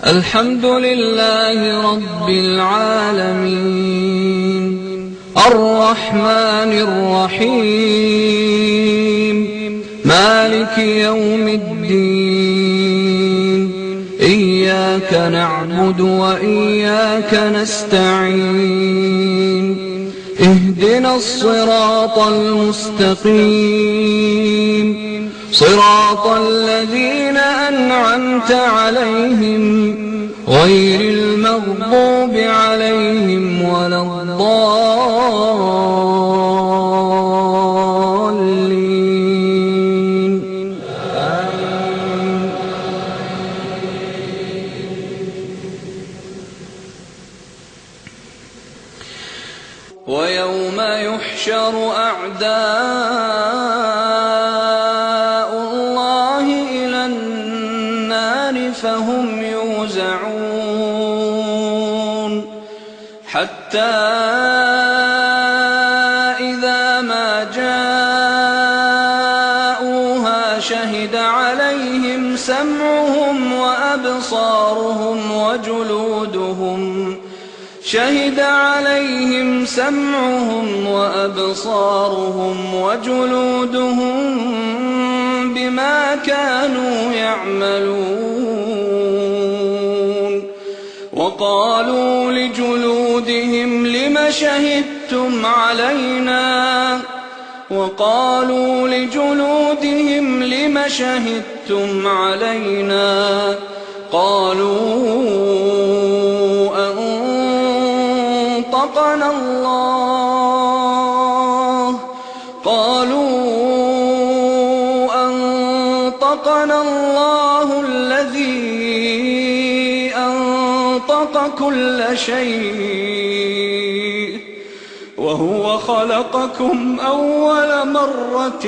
الحمد لله رب العالمين الرحمن الرحيم مالك يوم الدين إياك نعبد وإياك نستعين اهدنا الصراط المستقيم صراط الذين أنعمت عليهم غير المغضوب عليهم ولا الضالين ويوم يحشر أعداء الله إلى النار فهم يوزعون حتى إذا ما جاءوها شهد عليهم سمعهم وأبصارهم وجلودهم بما كانوا يعملون وقالوا لجلودهم لم شهدتم علينا قالوا أنطقنا الله الذي أنطق كل شيء وهو خلقكم أول مرة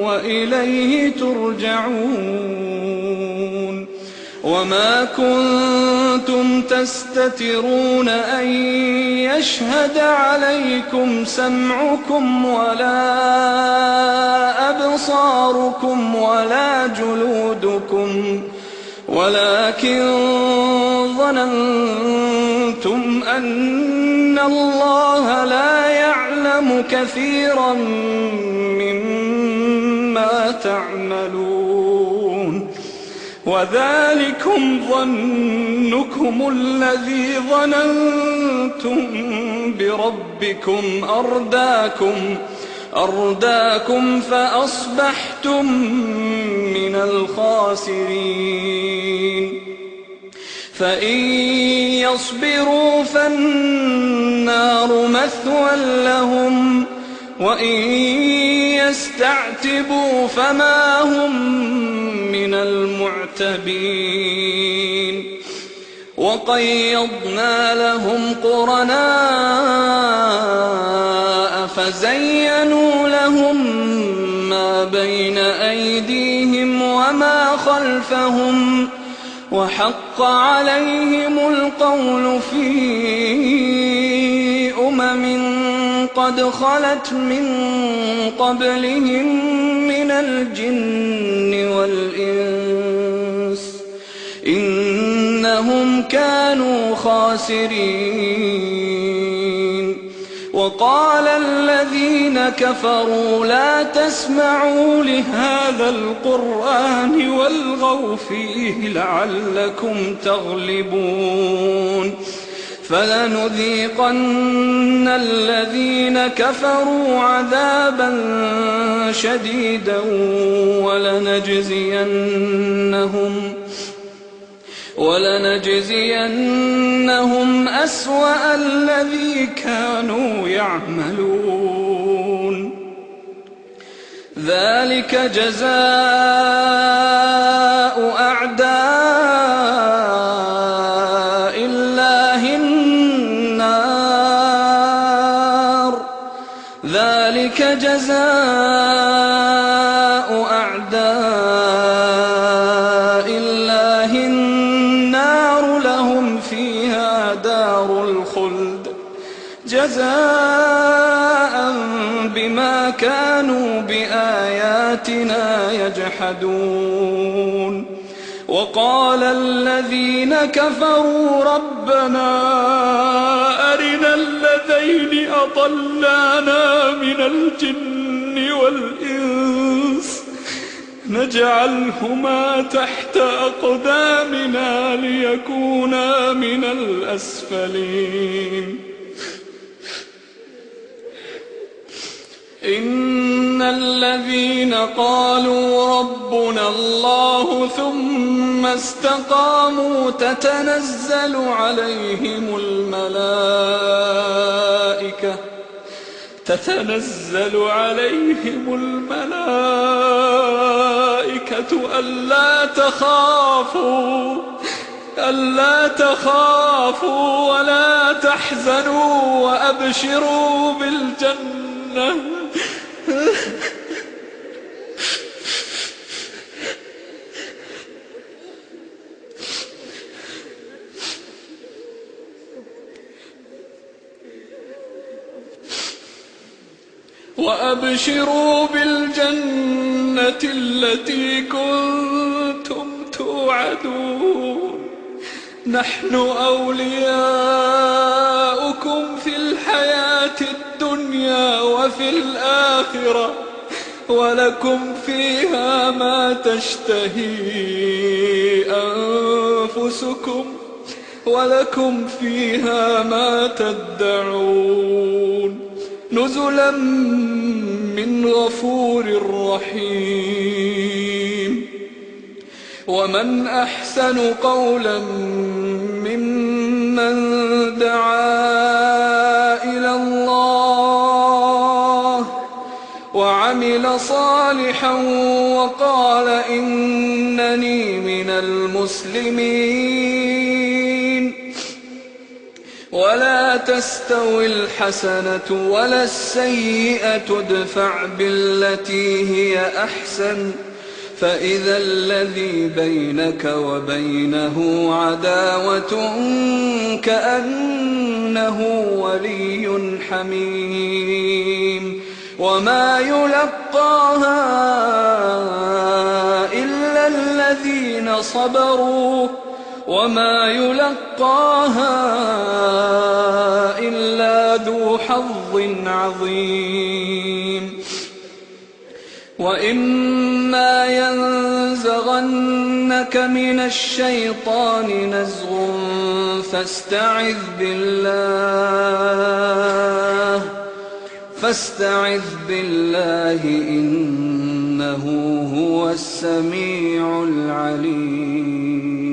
وإليه ترجعون وما كنتم تستترون أن يشهد عليكم سمعكم ولا أبصاركم ولا جلودكم ولكن ظننتم أن الله لا يعلم كثيرا مما تعملون وذلكم ظنكم الذي ظننتم بربكم أرداكم فأصبحتم من الخاسرين فإن يصبروا فالنار مثوى لهم وإن يستعتبوا فما هم من المعتبين وقيضنا لهم قرناء فزينوا لهم ما بين أيديهم وما خلفهم وحق عليهم القول في قد خلت من قبلهم من الجن والإنس إنهم كانوا خاسرين وقال الذين كفروا لا تسمعوا لهذا القرآن والغوا فيه لعلكم تغلبون فلنذيقن الذين كفروا عذابا شديدا ولنجزينهم أسوأ الذي كانوا يعملون ذلك جزاء أعداء الله النار ذلك جزاء أعداء الله النار لهم فيها دار الخلد جزاء بما كانوا بآياتنا يجحدون وقال الذين كفروا ربنا أرنا الذين أضلانا من الجن والإنس نجعلهما تحت أقدامنا ليكونا من الأسفلين إن الذين قالوا ربنا الله ثم استقاموا تتنزل عليهم الملائكة ألا تخافوا ولا تحزنوا وأبشروا بالجنة التي كنتم توعدون نحن أولياؤكم في الحياة الدنيا وفي الآخرة ولكم فيها ما تشتهي أنفسكم ولكم فيها ما تدعون نزلا من غفور رحيم ومن أحسن قولا ممن دعا إلى الله وعمل صالحا وقال إنني من المسلمين ولا تستوي الحسنة ولا السيئة ادفع بالتي هي أحسن فإذا الذي بينك وبينه عداوة كأنه ولي حميم وما يلقاها إلا الذين صبروا وما يلقاها إلا ذو حظ عظيم وإما ينزغنك من الشيطان نزغ فاستعذ بالله إنه هو السميع العليم